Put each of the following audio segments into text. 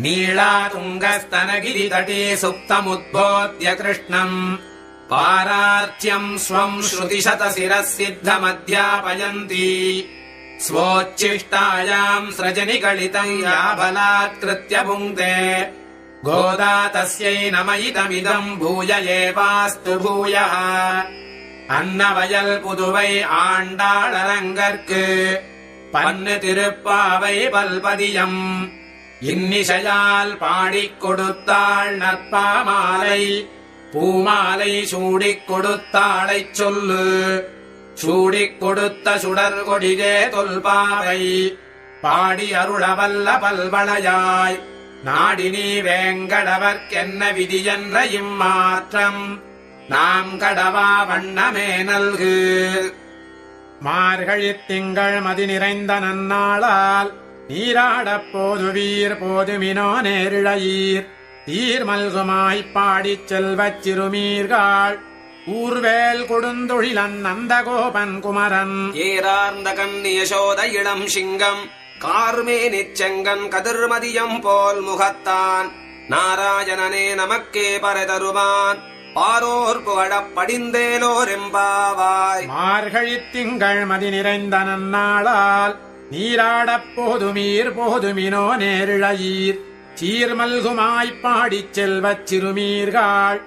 नीलातुङ्गस्तनगिरितटे सुप्तमुद्बोध्य कृष्णम् पारार्च्यम् स्वम् श्रुतिशतशिरः सिद्धमध्यापयन्ती स्वोच्छिष्टायाम् स्रजनिगलितम् या बलात्कृत्य भुङ्क्ते गोदा तस्यै नमयितमिदम् भूय एवास्तु भूयः अन्नवयल पुदुवै आण्डाळरङ्गर्क्कु पन्नु तिरुप्पावै पल्पदियम् இன்னிசையால் பாடிக் கொடுத்தாள் நற்பாமாலை பூமாலை சூடிக் கொடுத்தாளைச் சொல்லு சூடிக் கொடுத்த சுடர் கொடியே தொல்பாவை பாடி அருளவல்ல பல்வளையாய் நாடினி வேங்கடவர்க்கென்ன விதியென்ற இம்மாற்றம் நாம் கடவா வண்ணமே நல்கு. மார்கழித் திங்கள் மதி நிறைந்த நன்னாளால் நீராடப் போதுவீர் போதுமினோ நேரிழையீர் தீர்மல்குமாய்ப் பாடிச் செல்வச் சிறுமீர்கள் ஊர்வேல் கொடுந்தொழிலன் நந்தகோபன் குமரன் ஏரார்ந்த கண்ணி யசோத இளம் சிங்கம் கார்மேனிச் செங்கன் கதிர்மதியம் போல் முகத்தான் நாராயணனே நமக்கே பரதருவான் பாரோர் புகழப் படிந்தேலோரெம்பாவாய். மார்கழித் திங்கள் மதி நிறைந்த நன்னாளால் நீராடப் போதுமீர் போதுமினோ நேரிழையீர் சீர்மல்குமாய்ப் பாடிச் செல்வச் சிறுமீர்கள்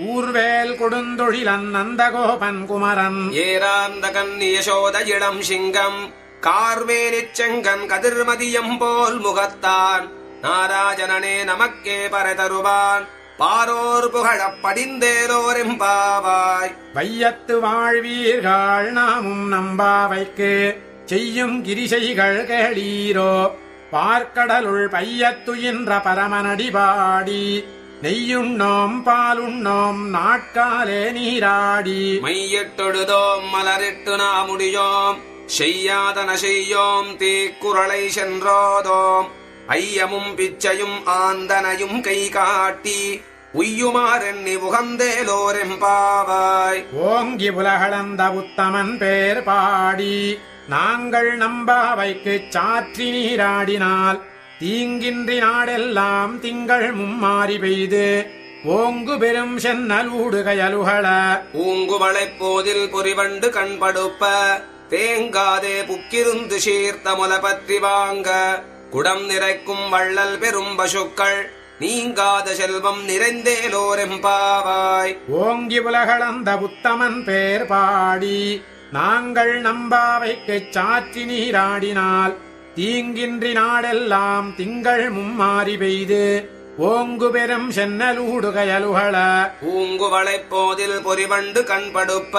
ஊர்வேல் கொடுந்தொழிலன் நந்தகோபன் குமரன் ஏரார்ந்த கண்ணி யசோத இளம் சிங்கம் கார்மேனிச் செங்கன் கதிர்மதியம் போல் முகத்தான் நாராயணனே நமக்கே பரதருவான் பாரோர் புகழப் படிந்தேலோரெம்பாவாய். வையத்து வாழ்வீர்கள் நாமும் நம்பாவைக்கு செய்யும் கிரிசைகள் கேளீரோ பார்க்கடலுள் பையத்துயின்ற பரமனடி பாடி நெய்யுண்ணோம் பாலுண்ணோம் நாட்காலே நீராடி மையிட்டொழுதோம் மலரிட்டு நாமுடியோம் செய்யாதன செய்யோம் தீக்குறளை சென்றோதோம் ஐயமும் பிச்சையும் ஆந்தனையும் கை காட்டி உய்யுமாறெண்ணி உகந்தேலோரெம்பாவாய். ஓங்கி உலகளந்த உத்தமன் பேர் பாடி நாங்கள் நம்பாவைக்குச் சாற்றி நீராடினால் தீங்கின்றி நாடெல்லாம் திங்கள் மும்மாறி பெய்து ஓங்கு பெரும் சென்னல் ஊடுகையலுகள பூங்குவளைப் போதில் பொறிவண்டு கண்படுப்ப தேங்காதே புக்கிருந்து சீர்த்த முல பற்றி வாங்க குடம் நிறைக்கும் வள்ளல் பெரும் பசுக்கள் நீங்காத செல்வம் நிறைந்தேலோரெம்பாவாய். ஓங்கி உலகளந்த உத்தமன் பேர் பாடி நாங்கள் நம்பாவைக்குச் சாற்றி நீராடினால் தீங்கின்றி நாடெல்லாம் திங்கள் மும்மாறி பெய்து ஓங்கு பெரும் சென்னலூடுகையலுகள பூங்குவளைப் போதில் பொறிவண்டு கண்படுப்ப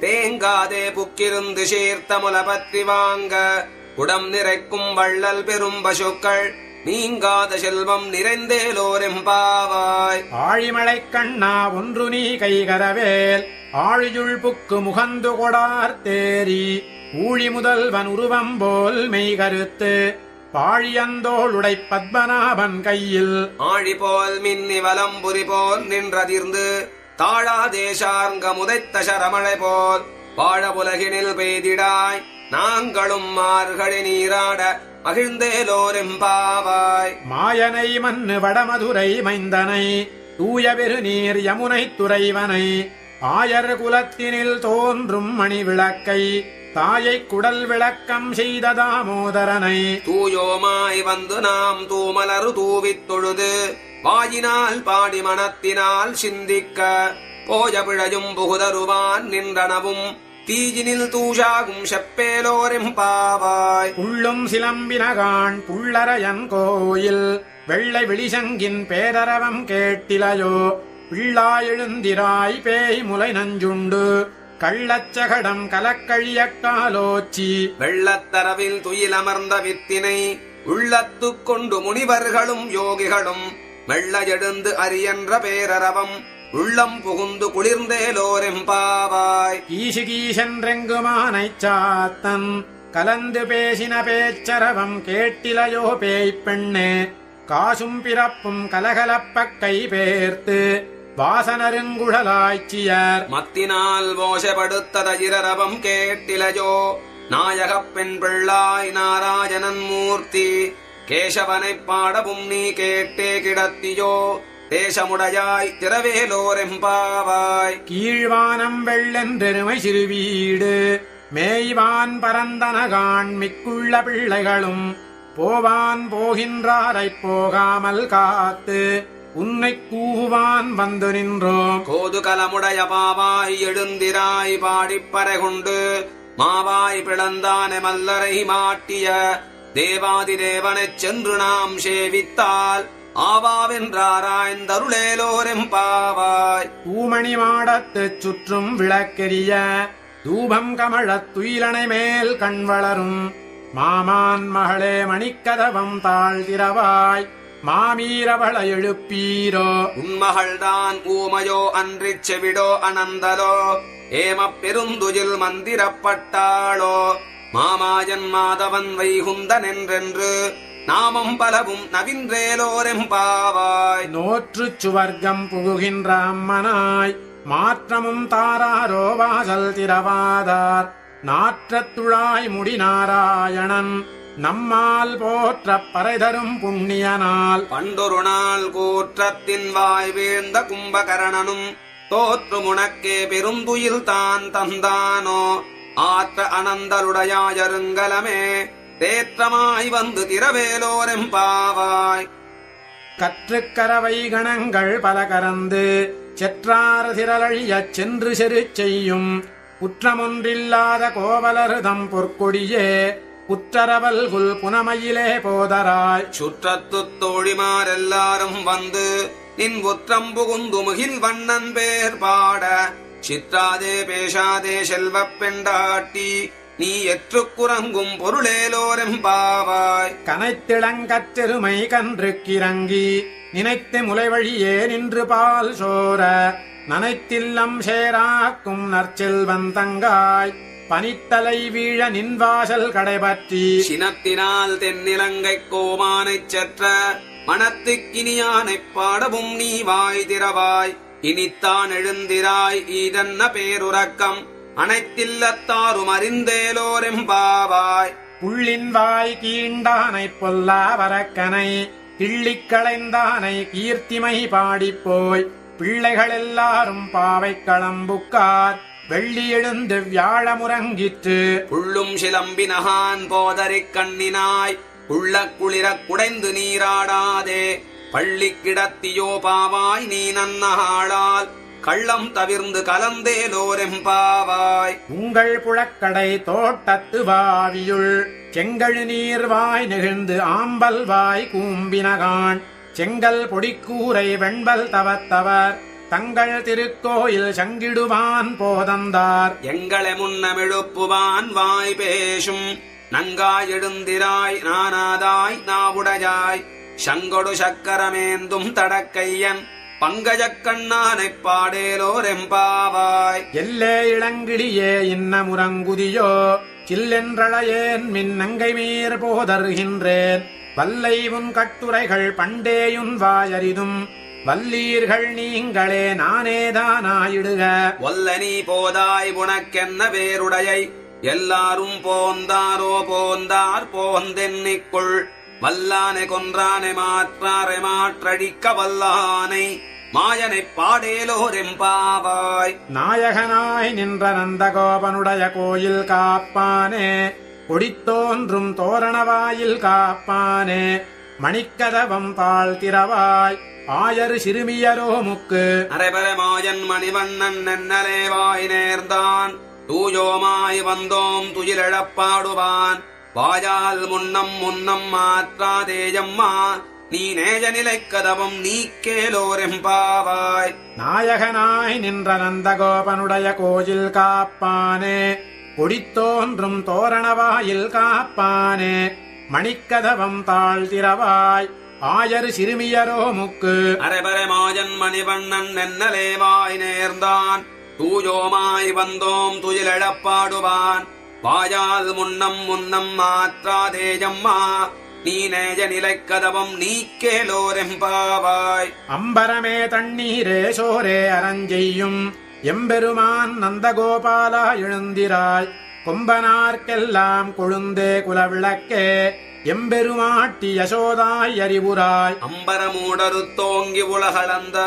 தேங்காதே புக்கிருந்து சீர்த்த முல பற்றி வாங்க குடம் நிறைக்கும் வள்ளல் பெரும் பசுக்கள் நீங்காத செல்வம் நிறைந்தேலோரெம்பாவாய். ஆழிமழைக் கண்ணா ஒன்று நீ கைகரவேல் ஆழியுள் புக்கு முகந்து கொடார் தேரி ஊழி முதல்வன் உருவம் போல் மெய்கருத்து பாழியந்தோளுடை பத்மநாபன் கையில் ஆழி போல் மின்னி வலம்புரி போல் நின்றதிர்ந்து தாழாதேசார்ங்க முதைத்த சரமழை போல் வாழ உலகினில் பெய்திடாய் நாங்களும் மார்கழி நீராட மகிழ்ந்தேலோரெம்பாவாய். மாயனை மண்ணு வடமதுரை மைந்தனை தூய பெருநீர் யமுனை துறைவனை ஆயர் குலத்தினில் தோன்றும் மணி விளக்கை தாயை குடல் விளக்கம் செய்த தாமோதரனை தூயோமாய் வந்து நாம் தூமலரு தூவித் தொழுது வாயினால் பாடி மனத்தினால் சிந்திக்க போய பிழையும் புகுதருவான் நின்றனவும் தீயினில் தூஷாகும் செப்பேலோரெம்பாவாய். புள்ளும் சிலம்பினகான் புள்ளரையன் கோயில் வெள்ளை விழிசங்கின் பேரரவம் கேட்டிலையோ பிள்ளாயெழுந்திராய் பேய் முலை நஞ்சுண்டு கள்ளச்சகடம் கலக்கழியக் காலோச்சி வெள்ளத்தரவில் துயிலமர்ந்த வித்தினை உள்ளத்துக் கொண்டு முனிவர்களும் யோகிகளும் மெல்ல எழுந்து அரியன்ற பேரரவம் உள்ளம் புகுந்து குளிர்ந்தேலோரெம்பாவாய். ஈசுகீசென்றெங்குமானைச் சாத்தன் கலந்து பேசின பேச்சரவம் கேட்டிலையோ பேய்ப் பெண்ணே காசும் பிறப்பும் கலகலப்பக் கை பேர்த்து வாசனருங்குழலாய்ச்சியர் மத்தினால் மோசப்படுத்த தஜிரரவம் கேட்டிலையோ நாயகப் பெண் பிள்ளாய் நாராயணன் மூர்த்தி கேசவனைப் பாடவும் நீ கேட்டே கிடத்தியோ தேசமுடையாய் திரவேலோரெம்பாவாய். கீழ்வானம் வெள்ளென்றெருமை சிறுவீடு மேய்வான் பரந்தனகான் மிக்குள்ள பிள்ளைகளும் போவான் போகின்றாரைப் போகாமல் காத்து உன்னைக் கூவான் வந்து நின்றோம். கோதுகலமுடைய பாவாய் எழுந்திராய் பாடிப்பறை கொண்டு மாவாய் பிளந்தானே மல்லரை மாட்டிய தேவாதி தேவனைச் சென்று நாம் சேவித்தால் ஆவாவென்றாராய்ந்தருளேலோரெம்பாவாய். பூமணி மாடத்துச் சுற்றும் விளக்கெரிய தூபம் கமழத் துயிலனை மேல் கண் வளரும் மாமான் மகளே மணிக்கதவம் தாழ்திரவாய் மாமீரவள எழுப்பீரோ. உன்மகள்தான் ஊமையோ அன்றிச் செவிடோ அனந்தலோ ஏமப் பெருந்துயில் மந்திரப்பட்டாளோ மாமாயன் மாதவன் வைகுந்தன் என்றென்று நாமம் பலவும் நவின்றேலோரெம்பாவாய். நோற்றுச் சுவர்க்கம் புகுகின்ற அம்மனாய் மாற்றமும் தாராரோ வாசல் திரவாதார் நாற்றத்துழாய் முடி நாராயணன் நம்மால் போற்றப் பறைதரும் புண்ணியனால். பண்டொரு நாள் கூற்றத்தின் வாய் வீழ்ந்த கும்பகரணனும் தோற்று முனக்கே பெருந்துயில் தான் தந்தானோ ஆற்ற அனந்தலுடையாயருங்கலமே தேற்றமாய் வந்து திரவேலோரெம்பாவாய். கற்றுக்கரவை கணங்கள் பல கரந்து செற்றார் திரளழியச் சென்று செரு செய்யும் குற்றமொன்றில்லாத கோவலர்தம் பொற்கொடியே புற்றரவல்குல் புனமையிலே போதராய். சுற்றத்துத் தோழிமாரெல்லாரும் வந்து நின் உற்றம் புகுந்து முகில் வண்ணன் பேர் பாட சிற்றாதே பேசாதே செல்வப் பெண்டாட்டி நீ எற்றுக்குறங்கும் பொருளேலோரெம்பாவாய். கனைத்திளங்கற்றெருமை கன்றுக்கிறங்கி நினைத்து முளைவழியே நின்று பால் சோர நனைத்தில்லம் சேராக்கும் நற்செல்வன் தங்காய் பனித்தலை வீழ நின்வாசல் கடைபற்றி. சினத்தினால் தென்னிலங்கைக் கோமானைச் செற்ற மனத்துக்கினியானைப் பாடவும் நீ வாய் திறவாய். இனித்தான் எழுந்திராய் ஈதன்ன பேருறக்கம் அனைத்தில்லத்தாரும் அறிந்தேலோரெம்பாவாய். புள்ளின் வாய் கீண்டானைப் பொல்லா வரக்கனை கிள்ளிக் களைந்தானை கீர்த்திமை பாடிப்போய் பிள்ளைகளெல்லாரும் பாவைக் களம்புக்கார் வெள்ளி எழுந்து வியாழமுறங்கிற்று. புள்ளும் சிலம்பினகான் போதரிக் கண்ணினாய் உள்ள குளிரக் குடைந்து நீராடாதே பள்ளி கிடத்தியோ பாவாய் நீ நன்னாளால் கள்ளம் தவிர்ந்து கலந்தேலோரெம்பாவாய். உங்கள் புழக்கடை தோட்டத்து வாவியுள் செங்கழு நீர்வாய் நெகிழ்ந்து ஆம்பல் வாய் கூம்பினகான் செங்கல் பொடிக்கூரை வெண்பல் தவத்தவர் தங்கள் திருக்கோயில் சங்கிடுவான் போதந்தார். எங்களை முன்னமெழுப்புவான் வாய் பேசும் நங்காய் எழுந்திராய் நானாதாய் நாவுடையாய் சங்கொடு சக்கரமேந்தும் தடக்கையன் பங்கஜக் கண்ணானைப் பாடேலோரெம்பாவாய். எல்லே இளங்கிளியே இன்ன முரங்குதியோ சில்லென்றழையேன் மின்னங்கை மீர் போதருகின்றேன் வல்லை உன் கட்டுரைகள் பண்டேயுன் வாயறிதும் வல்லீர்கள் நீங்களே நானேதானாயிடுக. ஒல்ல நீ போதாய் உனக்கென்ன வேருடையை எல்லாரும் போந்தாரோ போந்தார் போந்தென்னிக்குள் வல்லானை கொன்றானை மாற்றாரை மாற்றடிக்க வல்லானை மாயனைப் பாடேலோரெம்பாவாய். நாயகனாய் நின்ற நந்தகோபனுடைய கோயில் காப்பானே கொடித்தோன்றும் தோரணவாயில் காப்பானே மணிக்கதவம் தாழ்த்திரவாய் ஆயரு சிறுமியரோ முக்கு. அரைபரமாயன் மணிவண்ணன் நென்னலே வாய் நேர்ந்தான் தூயோமாய் வந்தோம் துயிலெழப்பாடுவான் வாயால் முன்னம் முன்னம் மாற்றாதேயம்மா நீ நேஜ நிலைக்கதவம் நீக்கேலோரெம்பாவாய். நாயகனாய் நின்ற நந்தகோபனுடைய கோயில் காப்பானே கொடித்தோன்றும் தோரணவாயில் காப்பானே மணிக்கதவம் தாழ்த்திரவாய் ஆயரு சிறுமியரோ முக்கு. அரைபரமாயன் மணிவண்ணன் நென்னலே வாய் நேர்ந்தான் தூயோமாய் வந்தோம் துயிலெழப்பாடுவான் வாயால் முன்னம் முன்னம் மாற்றாதேயம்மா நீ நேஜ நிலைக்கதவம் நீக்கேலோரெம்பாவாய். அம்பரமே தண்ணீரே சோரே அரஞ்செய்யும் எம்பெருமான் நந்தகோபாலா எழுந்திராய் கொம்பனார்க்கெல்லாம் கொழுந்தே குலவிளக்கே எம்பெருமாட்டி யசோதாய் அறிவுராய் அம்பரமூடருத்தோங்கி உலகளந்த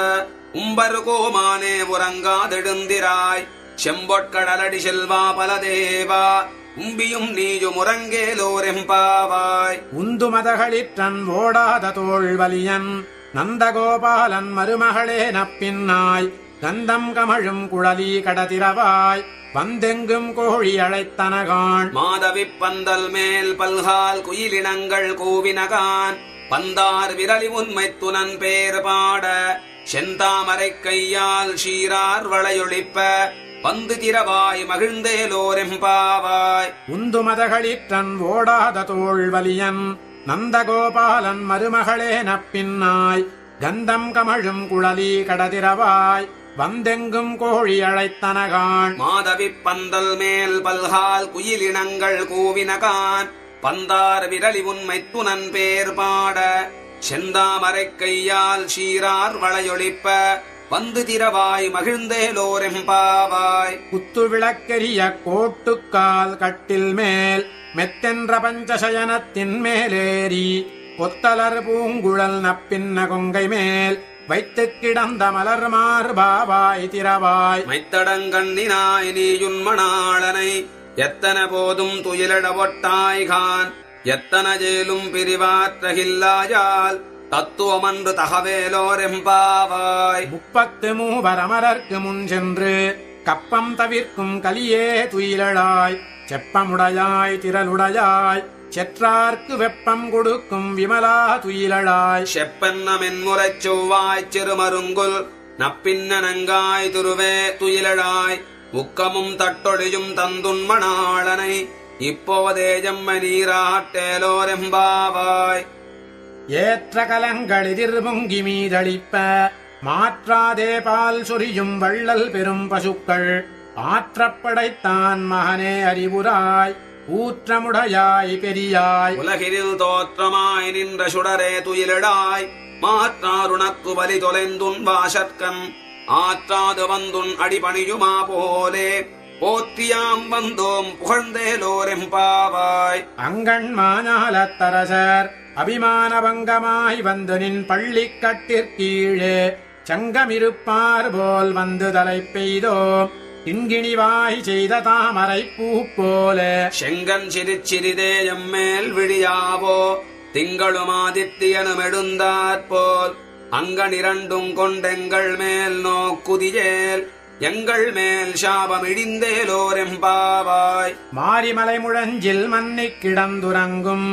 உம்பரு கோமானே உறங்காதெழுந்திராய் செம்பொற்கடலடி செல்வா பலதேவா உம்பியும் நீயும் உறங்கேலோரெம்பாவாய் உந்து மதகளிற்றன் ஓடாத தோள்வலியன் நந்தகோபாலன் மருமகளே நப்பின்னாய் கந்தம் கமழும் குழலி கடதிரவாய் வந்தெங்கும் கோழி அழைத்தனகான் மாதவிப் பந்தல் மேல் பல்கால் குயிலினங்கள் கூவினகான் பந்தார் விரலி உண்மை துணன் பேர் பாட செந்தாமரை கையால் ஷீரார் வளையொழிப்ப வந்து திரவாய் மகிழ்ந்தேலோரெம்பாவாய் உந்து மதகளிற்றன் ஓடாத தோள்வலியன் நந்தகோபாலன் மருமகளே நப்பின்னாய் கந்தம் கமழும் குழலி கடதிரவாய் வந்தெங்கும் கோழி அழைத்தனகான் மாதவிப் பந்தல் மேல் பல்கால் குயிலினங்கள் கூவினகான் பந்தார் விரலி உண்மை துணன் பேர் பாட செந்தாமரை கையால் ஷீரார் வளையொழிப்ப வந்து திரவாய் மகிழ்ந்தேலோரெம்பாவாய் குத்து விளக்கெரிய கோட்டுக்கால் கட்டில் மேல் மெத்தென்ற பஞ்சசயனத்தின் மேலேறி கொத்தலர் பூங்குழல் நப்பின்ன கொங்கை மேல் வைத்து கிடந்த மலர் மார்பாவாய் திரவாய் மைத்தடங்கண்ணினாய் நீயுன்மணாளனை எத்தன போதும் துயிலட ஒட்டாய்கான் எத்தன ஜேலும் பிரிவாற்றகில்லாயால் தத்துவமன்று தகவேலோரெம்பாவாய் 33 அமரர்க்கு முன் சென்று கப்பம் தவிர்க்கும் கலியே துயிலழாய் செப்பமுடையாய் திரளுடையாய் செற்றார்க்கு வெப்பம் கொடுக்கும் விமலா துயிலழாய் செப்பன்னமென்முறைச் செவ்வாய்ச் சிறுமருங்குல் நப்பின்னனங்காய் துருவே துயிலழாய் உக்கமும் தட்டொழியும் தந்துன்மணாளனை இப்போதே ஜம்ம நீராட்டேலோரெம்பாவாய் ஏற்ற கலங்களிதிர் பொங்கி மீதளிப்ப மாற்றாதே பால் சொரியும் வள்ளல் பெரும் பசுக்கள் ஆற்றப்படைத்தான் மகனே அறிவுராய் ஊற்றமுடையாய் பெரியாய் உலகினில் தோற்றமாய் நின்ற சுடரே துயிலடாய் மாற்றாருணக்கு வலி தொலைந்துன் வாசற்கண் ஆற்றாது வந்துன் அடிபணியுமா போலே போற்றியாம் வந்தோம் புகழ்ந்தேலோரெம்பாவாய் அங்கண் மாஞாலத்தரசர் அபிமானபங்கமாய் வந்து நின் பள்ளிக்கட்டிற்கீழே சங்கமிருப்பார் போல் வந்து தலை பெய்தோம் கிண்கிணிவாய் செய்த தாமரை பூ போல செங்கன் சிறிதே எம்மேல் விழியாவோ திங்களும் ஆதித்தியனும் எடுந்தாற்போல் அங்கனிரண்டும் கொண்டெங்கள் மேல் நோக்குதியேல் எங்கள் மேல் சாபம் இடிந்தேலோரெம்பாவாய் மாரிமலை முழஞ்சில் மன்னிக் கிடந்துறங்கும்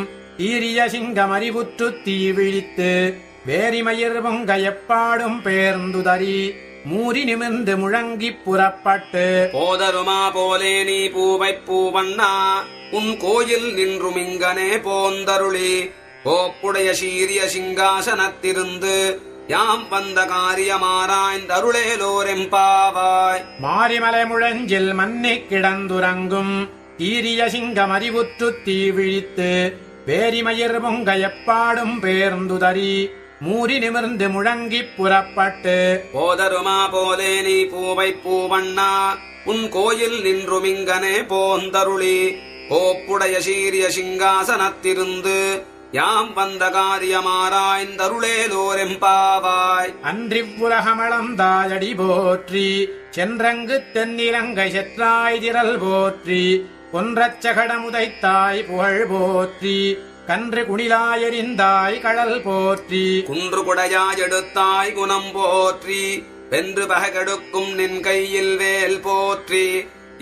ஈரிய சிங்கமறிவுற்று தீ விழித்து வேரிமயிர் பொங்க எப்பாடும் பேர்ந்துதறி மூறி நிமிர்ந்து முழங்கிப் புறப்பட்டு போதருமா போலே நீ பூவைப் பூவண்ணா உன் கோயில் நின்றும் இங்கனே போந்தருளி கோப்புடைய சீரிய சிங்காசனத்திருந்து யாம் வந்த காரியமாராய்ந்தருளேலோரெம்பாவாய் மாரிமலை முழஞ்சில் மன்னிக் கிடந்துறங்கும் ஈரிய சிங்கமறிவுற்று தீ விழித்து வேரிமயிர் பொங்க எப்பாடும் பேர்ந்துதறி மூறி நிமிர்ந்து முழங்கிப் புறப்பட்டு போதருமா போலே நீ பூவைப் பூவண்ணா உன் கோயில் நின்றும் இங்கனே போந்தருளி கோப்புடைய சீரிய சிங்காசனத்திருந்து யாம் வந்த காரியமாராய்ந்தருளேலோரெம்பாவாய் அன்றிவ்வுலகமளந்தாயடி போற்றி சென்றங்கு தென்னிலங்கை செற்றாய் திரள் போற்றி கொன்றச்சகடமுதைத்தாய் புகழ் போற்றி கன்று குணிலாயெறிந்தாய் கடல் போற்றி குன்று குடையாய் எடுத்தாய் குணம் போற்றி வென்று பககெடுக்கும் நின் கையில் வேல் போற்றி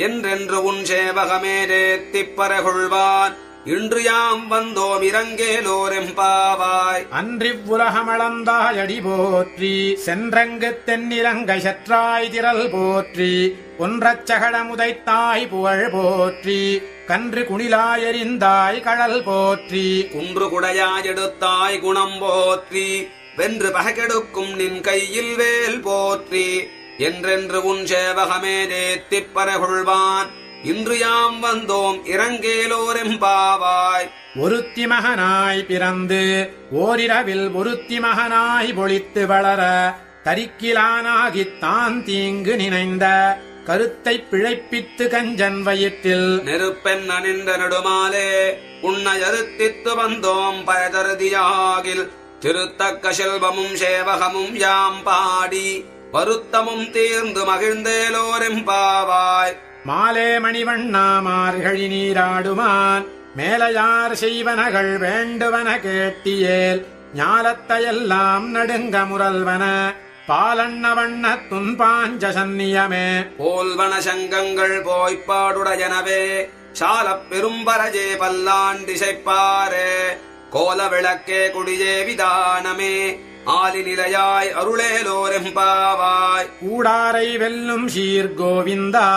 என்றென்று உன் சேவகமேரேத்திப் பரகொள்வான் இன்று யாம் வந்தோம் இறங்கேலோரெம்பாவாய் அன்றிவ்வுலகமளந்தாயடி போற்றி சென்றங்கு தென்னிலங்கை செற்றாய் திரள் போற்றி ஒன்றச்சகடமுதைத்தாய் புகழ் போற்றி கன்று குணிலாயெறிந்தாய் கடல் போற்றி குன்று குடையாய் எடுத்தாய் குணம் போற்றி வென்று பககெடுக்கும் நின் கையில் வேல் போற்றி என்றென்று உன் சேவகமேரேத்திப் பரகொள்வான் இன்று யாம் வந்தோம் இறங்கேலோரெம்பாவாய் ஒருத்தி மகனாய் பிறந்து ஓரிரவில் ஒருத்தி மகனாய் பொழித்து வளர தரிக்கிலானாகித் தான் தீங்கு நினைந்த கருத்தைப் பிழைப்பித்து கஞ்சன் வயிற்றில் நெருப்பென் அணிந்த நெடுமாலே உன்னை அறுத்தித்து வந்தோம் பயதருதியாகில் திருத்தக்க செல்வமும் சேவகமும் யாம் பாடி வருத்தமும் தீர்ந்து மகிழ்ந்தேலோரெம்பாவாய். மாலே மணிவண்ணா மார்கழி நீராடுமான் மேலையார் செய்வனகள் வேண்டுவன கேட்டியேல் ஞாலத்தையெல்லாம் நடுங்க முரல்வன பாலண்ண வண்ண துன்பாஞ்ச சந்நியமே. போல்வன சங்கங்கள் போய்ப்பாடுடையனவே சாலப் பெரும்பரஜே பல்லாண்டிசைப்பாரே கோல விளக்கே குடியே விதானமே ஆலி நிலையாய் அருளேலோரெம்பாவாய். கூடாரை வெல்லும் சீர் கோவிந்தா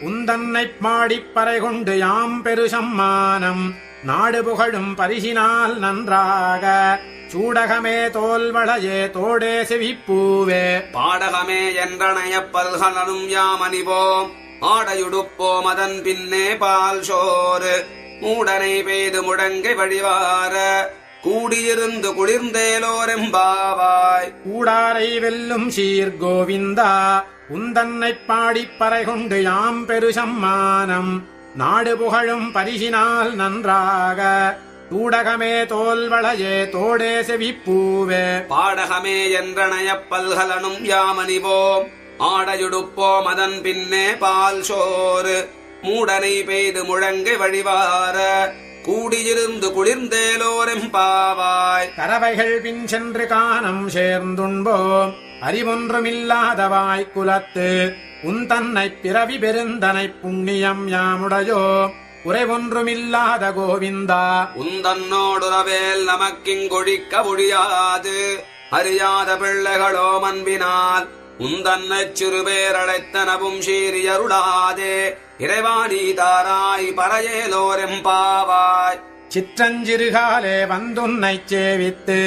உந்தன்னைப் மாடிப் பறை கொண்டு யாம் பெரு சம்மானம் நாடு புகழும் பரிசினால் நன்றாக சூடகமே தோல்வளையே தோடே செவிப்பூவே. பாடகமே என்றனையப் பல்கலனும் யாம் அணிவோம் ஆடையுடுப்போம் அதன் பின்னே பால் சோறு மூடனை பெய்து முடங்கை வழிவார கூடியிருந்து குளிர்ந்தேலோரெம்பாவாய். கூடாரை வெல்லும் சீர் கோவிந்தா உந்தன்னைப் பாடிப் பறை கொண்டு யாம் பெரு சம்மானம் நாடு புகழும் பரிசினால் நன்றாக சூடகமே தோல்வளையே தோடே செவிப்பூவே. பாடகமே என்றனையப் பல்கலனும் யாம் அணிவோம் ஆடையுடுப்போம் அதன் பின்னே பால் சோறு மூடனை பெய்து முழங்கை வழிவார கூடியிருந்து குளிர்ந்தேலோரெம்பாவாய். கரவைகள் பின் சென்று காணம் சேர்ந்துண்போம் அறிவொன்றுமில்லாதவாய் குலத்து உந்தன்னைப் பிறவி பெருந்தனைப் புண்ணியம் யாமுடையோ குறைவொன்றுமில்லாத கோவிந்தா. உந்தன்னோடுறவேல் நமக்கிங்கொழிக்க முடியாது அறியாத பிள்ளைகளோ அன்பினால் உந்தன்னைச் சிறுபேரழைத்தனவும் சீரியருளாதே இறைவாணி தாராய் பறையேலோரெம்பாவாய். சிற்றஞ்சிறுகாலே வந்துன்னைச் சேவித்து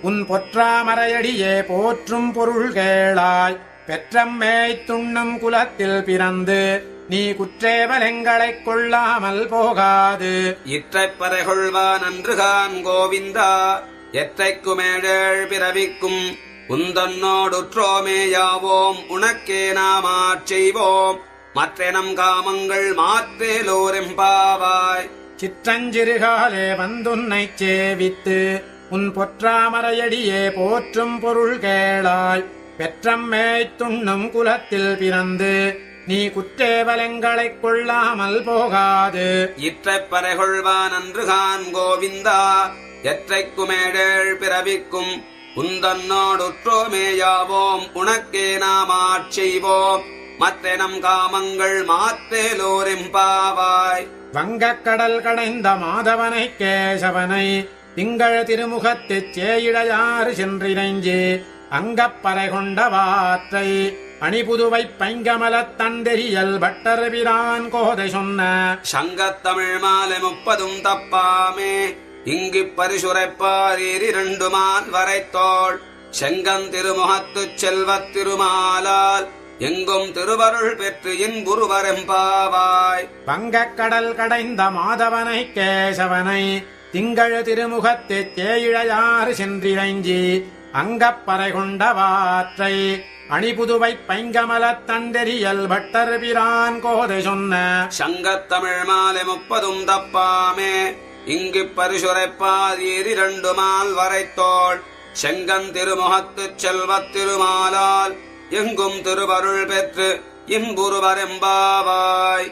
உன் பொற்றாமரையடியே போற்றும் பொருள் கேளாய் பெற்றம்மேய்த் துண்ணும் குலத்தில் பிறந்து நீ குற்றேவலெங்களைக் கொள்ளாமல் போகாது. இற்றைப் பறைகொள்வான் அன்றுகான் கோவிந்தா எற்றைக்குமேழேழ் பிறவிக்கும் உந்தன்னோடுற்றோமேயாவோம் உனக்கே நாமாற் செய்வோம் மற்றெனம் காமங்கள் மாற்றேலோரெம்பாவாய். சிற்றஞ்சிறுகாலே வந்துன்னைச் சேவித்து உன் பொற்றாமரையடியே போற்றும் பொருள் கேளாய் பெற்றம்மேய்த் துண்ணும் குலத்தில் பிறந்து நீ குற்றேவலெங்களைக் கொள்ளாமல் போகாது. இற்றைப் பறைகொள்வான் அன்றுகான் கோவிந்தா எற்றைக்குமேழேழ் பிறவிக்கும் உந்தன்னோடுற்றோமேயாவோம் உனக்கே நாமாற் செய்வோம் மற்றெனம் காமங்கள் மாற்றேலோரெம்பாவாய். வங்கக் கடல் கடைந்த மாதவனை கேசவனை திங்கள் திருமுகத்துச் சேயிழையாறு சென்றினைஞ்சி அங்கப்பறை கொண்ட வாற்றை அணிபுதுவைப் பைங்கமலத் தண்டெறியல் பட்டர் பிரான் கோதை சொன்ன சங்கத்தமிழ் மாலை 30 தப்பாமே இங்கிப் பரிசுரைப்பாரீர் 2 மால் வரைத்தோள் செங்கன் திருமுகத்துச் செல்வத் திருமாலால் எங்கும் திருவருள் பெற்று இன்புருவரெம்பாவாய். வங்கக் கடல் கடைந்த மாதவனை கேசவனை திங்கள் திருமுகத்துச் சேயிழையாறு சென்றினைஞ்சி அங்கப்பறை கொண்ட வாற்றை அணிபுதுவைப் பைங்கமலத் தண்டெறியல் பட்டர் பிரான் கோதை சொன்ன சங்கத்தமிழ் மாலை 30 தப்பாமே இங்கிப் பரிசுரைப்பாரீர் 2 மால் வரைத்தோள் செங்கன் திருமுகத்துச் செல்வத் திருமாலால் எங்கும் திருவருள் பெற்று இன்புருவரெம்பாவாய்.